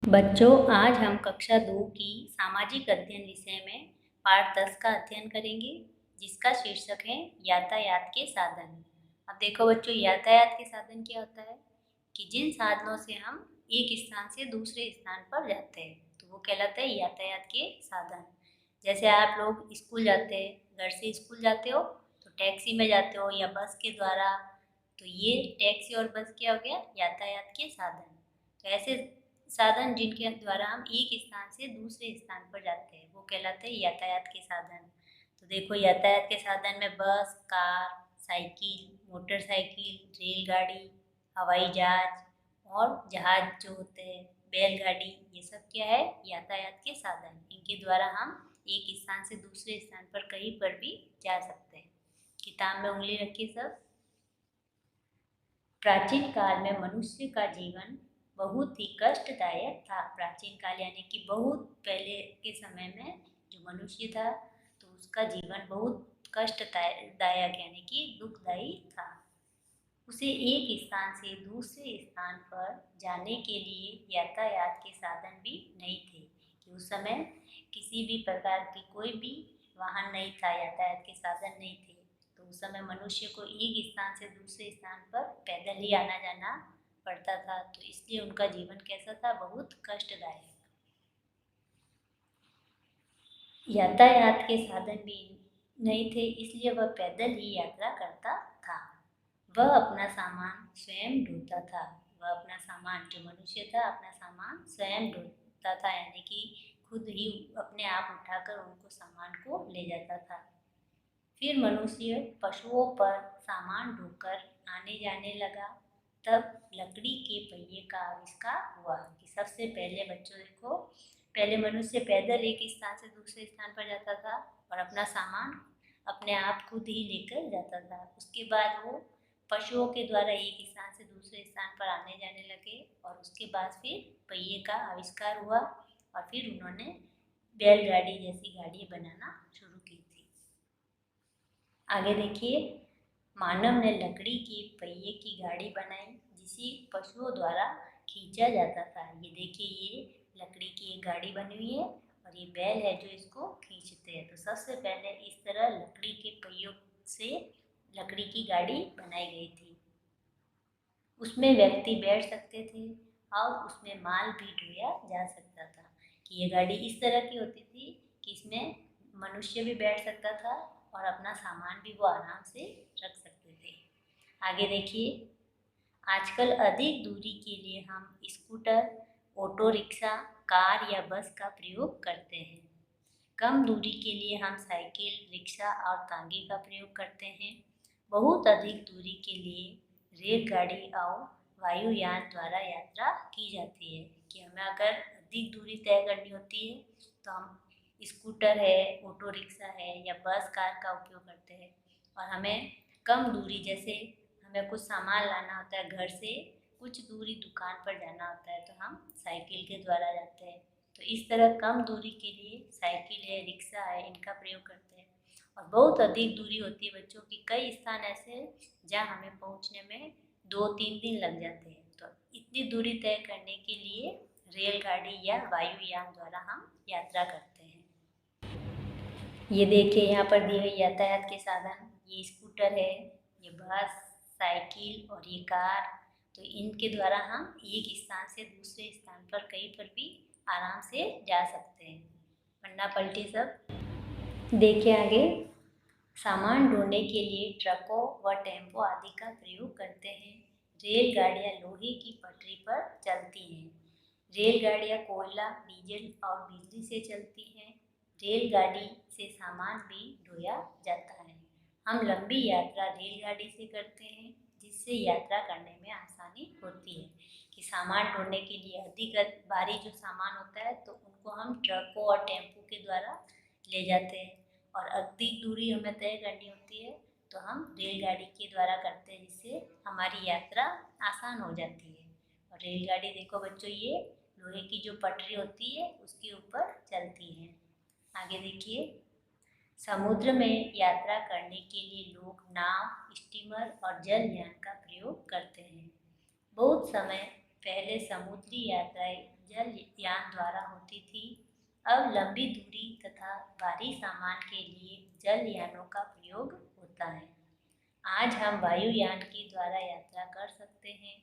बच्चों, आज हम कक्षा 2 की सामाजिक अध्ययन विषय में पाठ 10 का अध्ययन करेंगे, जिसका शीर्षक है यातायात के साधन। अब देखो बच्चों, यातायात के साधन क्या होता है कि जिन साधनों से हम एक स्थान से दूसरे स्थान पर जाते हैं, तो वो कहलाता है यातायात के साधन। जैसे आप लोग स्कूल जाते हैं, घर से स्कूल जाते हो तो टैक्सी में जाते हो या बस के द्वारा, तो ये टैक्सी और बस क्या हो गया, यातायात के साधन। तो ऐसे साधन जिनके द्वारा हम एक स्थान से दूसरे स्थान पर जाते हैं, वो कहलाते हैं यातायात के साधन। तो देखो, यातायात के साधन में बस, कार, साइकिल, मोटरसाइकिल, रेलगाड़ी, हवाई जहाज और जहाज जो होते हैं, बैलगाड़ी, ये सब क्या है, यातायात के साधन। इनके द्वारा हम एक स्थान से दूसरे स्थान पर कहीं पर भी जा सकते हैं। किताब में उंगली रखिए सब। प्राचीन काल में मनुष्य का जीवन बहुत ही कष्टदायक था। प्राचीन काल यानी कि बहुत पहले के समय में जो मनुष्य था, तो उसका जीवन बहुत कष्टदायक यानी कि दुखदायी था। उसे एक स्थान से दूसरे स्थान पर जाने के लिए यातायात के साधन भी नहीं थे, कि उस समय किसी भी प्रकार की कोई भी वाहन नहीं था, यातायात के साधन नहीं थे। तो उस समय मनुष्य को एक स्थान से दूसरे स्थान पर पैदल ही आना जाना पड़ता था, तो इसलिए उनका जीवन कैसा था, बहुत कष्टदायक। यातायात के साधन भी नहीं थे, इसलिए वह पैदल ही यात्रा करता था। वह अपना सामान स्वयं ढोता था। वह अपना सामान, जो मनुष्य था, अपना सामान स्वयं ढोता था, यानी कि खुद ही अपने आप उठाकर उनको सामान को ले जाता था। फिर मनुष्य पशुओं पर सामान ढोकर आने जाने लगा। तब लकड़ी के पहिए का आविष्कार हुआ। कि सबसे पहले बच्चों देखो, पहले मनुष्य पैदल एक स्थान से दूसरे स्थान पर जाता था और अपना सामान अपने आप खुद ही लेकर जाता था। उसके बाद वो पशुओं के द्वारा एक स्थान से दूसरे स्थान पर आने जाने लगे, और उसके बाद फिर पहिए का आविष्कार हुआ, और फिर उन्होंने बैलगाड़ी जैसी गाड़ी बनाना शुरू की थी। आगे देखिए, मानव ने लकड़ी के पहिए की गाड़ी बनाई, जिसे पशुओं द्वारा खींचा जाता था। ये देखिए, ये लकड़ी की एक गाड़ी बनी हुई है और ये बैल है जो इसको खींचते हैं। तो सबसे पहले इस तरह लकड़ी के पहियों से लकड़ी की गाड़ी बनाई गई थी। उसमें व्यक्ति बैठ सकते थे और उसमें माल भी ढोया जा सकता था। कि ये गाड़ी इस तरह की होती थी कि इसमें मनुष्य भी बैठ सकता था और अपना सामान भी वो आराम से रख सकते थे। आगे देखिए, आजकल अधिक दूरी के लिए हम स्कूटर, ऑटो रिक्शा, कार या बस का प्रयोग करते हैं। कम दूरी के लिए हम साइकिल, रिक्शा और तांगे का प्रयोग करते हैं। बहुत अधिक दूरी के लिए रेलगाड़ी और वायुयान द्वारा यात्रा की जाती है। कि हमें अगर अधिक दूरी तय करनी होती है तो हम स्कूटर है, ऑटो रिक्शा है या बस, कार का उपयोग करते हैं। और हमें कम दूरी, जैसे हमें कुछ सामान लाना होता है घर से, कुछ दूरी दुकान पर जाना होता है, तो हम साइकिल के द्वारा जाते हैं। तो इस तरह कम दूरी के लिए साइकिल है, रिक्शा है, इनका प्रयोग करते हैं। और बहुत अधिक दूरी होती है बच्चों की, कई स्थान ऐसे हैं जहाँ हमें पहुँचने में 2-3 दिन लग जाते हैं। तो इतनी दूरी तय करने के लिए रेलगाड़ी या वायुयान द्वारा हम यात्रा करते हैं। ये देखिए, यहाँ पर दिए हुए यातायात के साधन, ये स्कूटर है, ये बस, साइकिल और ये कार। तो इनके द्वारा हम एक स्थान से दूसरे स्थान पर कहीं पर भी आराम से जा सकते हैं। पन्ना पलटी सब। देखिए आगे, सामान ढोने के लिए ट्रकों व टेम्पो आदि का प्रयोग करते हैं। रेलगाड़ियाँ लोहे की पटरी पर चलती हैं। रेलगाड़ियाँ कोयला, डीजल और बिजली से चलती हैं। रेलगाड़ी से सामान भी ढोया जाता है। हम लंबी यात्रा रेलगाड़ी से करते हैं, जिससे यात्रा करने में आसानी होती है। कि सामान ढोने के लिए अधिक भारी जो सामान होता है, तो उनको हम ट्रकों और टेम्पो के द्वारा ले जाते हैं। और अधिक दूरी हमें तय करनी होती है तो हम रेलगाड़ी के द्वारा करते हैं, जिससे हमारी यात्रा आसान हो जाती है। और रेलगाड़ी देखो बच्चों, ये लोहे की जो पटरी होती है उसके ऊपर चलती है। आगे देखिए, समुद्र में यात्रा करने के लिए लोग नाव, स्टीमर और जलयान का प्रयोग करते हैं। बहुत समय पहले समुद्री यात्राएं जल यान द्वारा होती थी। अब लंबी दूरी तथा भारी सामान के लिए जल यानों का प्रयोग होता है। आज हम वायुयान के द्वारा यात्रा कर सकते हैं।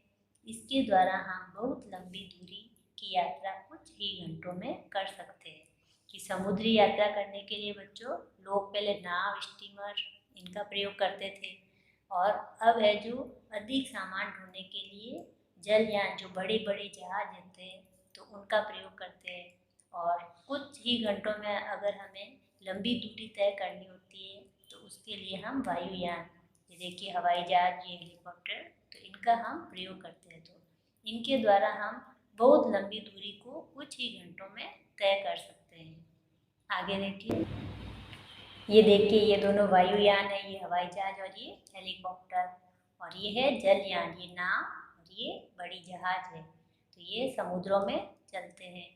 इसके द्वारा हम बहुत लंबी दूरी की यात्रा कुछ ही घंटों में कर सकते हैं। कि समुद्री यात्रा करने के लिए बच्चों लोग पहले नाव, स्टीमर इनका प्रयोग करते थे, और अब है जो अधिक सामान ढोने के लिए जलयान, जो बड़े बड़े जहाज होते हैं तो उनका प्रयोग करते हैं। और कुछ ही घंटों में अगर हमें लंबी दूरी तय करनी होती है तो उसके लिए हम वायुयान, ये देखिए हवाई जहाज, ये हेलीकॉप्टर, तो इनका हम प्रयोग करते हैं। तो इनके द्वारा हम बहुत लंबी दूरी को कुछ ही घंटों में तय कर सकते हैं। आगे देखिए, ये देखिए ये दोनों वायुयान है, ये हवाई जहाज और ये हेलीकॉप्टर, और ये है जलयान, ये नाव और ये बड़ी जहाज है। तो ये समुद्रों में चलते हैं।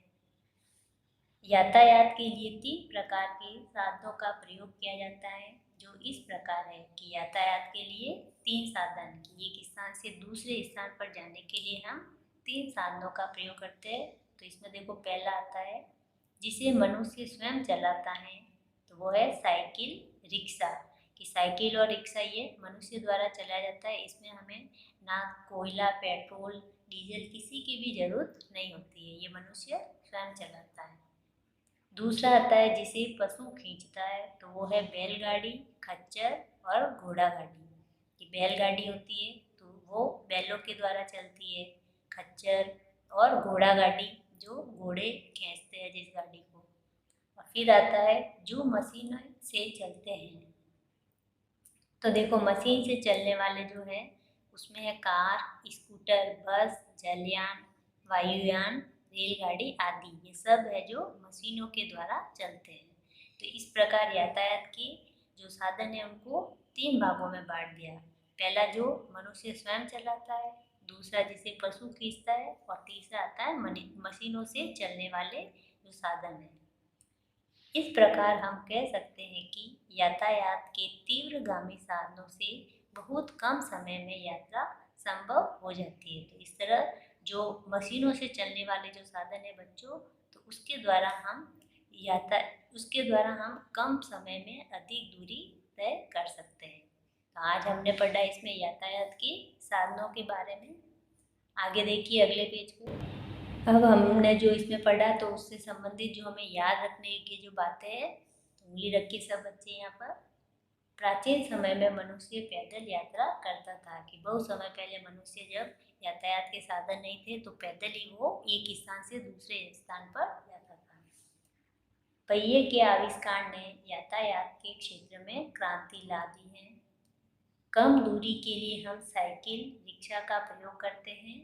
यातायात के लिए 3 प्रकार के साधनों का प्रयोग किया जाता है, जो इस प्रकार है कि यातायात के लिए 3 साधन, एक स्थान से दूसरे स्थान पर जाने के लिए हम 3 साधनों का प्रयोग करते हैं। तो इसमें देखो पहला आता है जिसे मनुष्य स्वयं चलाता है, तो वो है साइकिल, रिक्शा। कि साइकिल और रिक्शा ये मनुष्य द्वारा चलाया जाता है। इसमें हमें ना कोयला, पेट्रोल, डीजल किसी की भी जरूरत नहीं होती है, ये मनुष्य स्वयं चलाता है। दूसरा आता है जिसे पशु खींचता है, तो वो है बैलगाड़ी, खच्चर और घोड़ा गाड़ी। ये बैलगाड़ी होती है तो वो बैलों के द्वारा चलती है, खच्चर और घोड़ा गाड़ी जो घोड़े खींचते हैं जिस गाड़ी को। और फिर आता है जो मशीन से चलते हैं, तो देखो मशीन से चलने वाले जो है उसमें है कार, स्कूटर, बस, जलयान, वायुयान, रेलगाड़ी आदि। ये सब है जो मशीनों के द्वारा चलते हैं। तो इस प्रकार यातायात के जो साधन है उनको 3 भागों में बांट दिया। पहला जो मनुष्य स्वयं चलाता है, दूसरा जिसे पशु खींचता है, और तीसरा आता है मशीनों से चलने वाले जो साधन है। इस प्रकार हम कह सकते हैं कि यातायात के तीव्रगामी साधनों से बहुत कम समय में यात्रा संभव हो जाती है। तो इस तरह जो मशीनों से चलने वाले जो साधन है बच्चों, तो उसके द्वारा हम कम समय में अधिक दूरी तय कर सकते हैं। तो आज हमने पढ़ा इसमें यातायात के साधनों के बारे में। आगे देखिए अगले पेज को। अब हमने जो इसमें पढ़ा तो उससे संबंधित जो हमें याद रखने की जो बातें हैं, तो उंगली रखिए सब बच्चे यहाँ पर। प्राचीन समय में मनुष्य पैदल यात्रा करता था। कि बहुत समय पहले मनुष्य जब यातायात के साधन नहीं थे तो पैदल ही वो एक स्थान से दूसरे स्थान पर जाता था। पहिए के आविष्कार ने यातायात के क्षेत्र में क्रांति ला दी है। कम दूरी के लिए हम साइकिल, रिक्शा का प्रयोग करते हैं,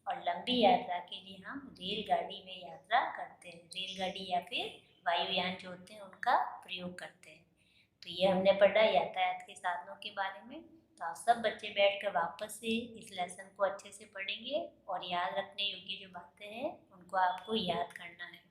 और लंबी यात्रा के लिए हम रेलगाड़ी में यात्रा करते हैं। रेलगाड़ी या फिर वायुयान जो होते हैं उनका प्रयोग करते हैं। तो ये हमने पढ़ा यातायात के साधनों के बारे में। तो आप सब बच्चे बैठकर वापस से इस लेसन को अच्छे से पढ़ेंगे, और याद रखने योग्य जो बातें हैं उनको आपको याद करना है।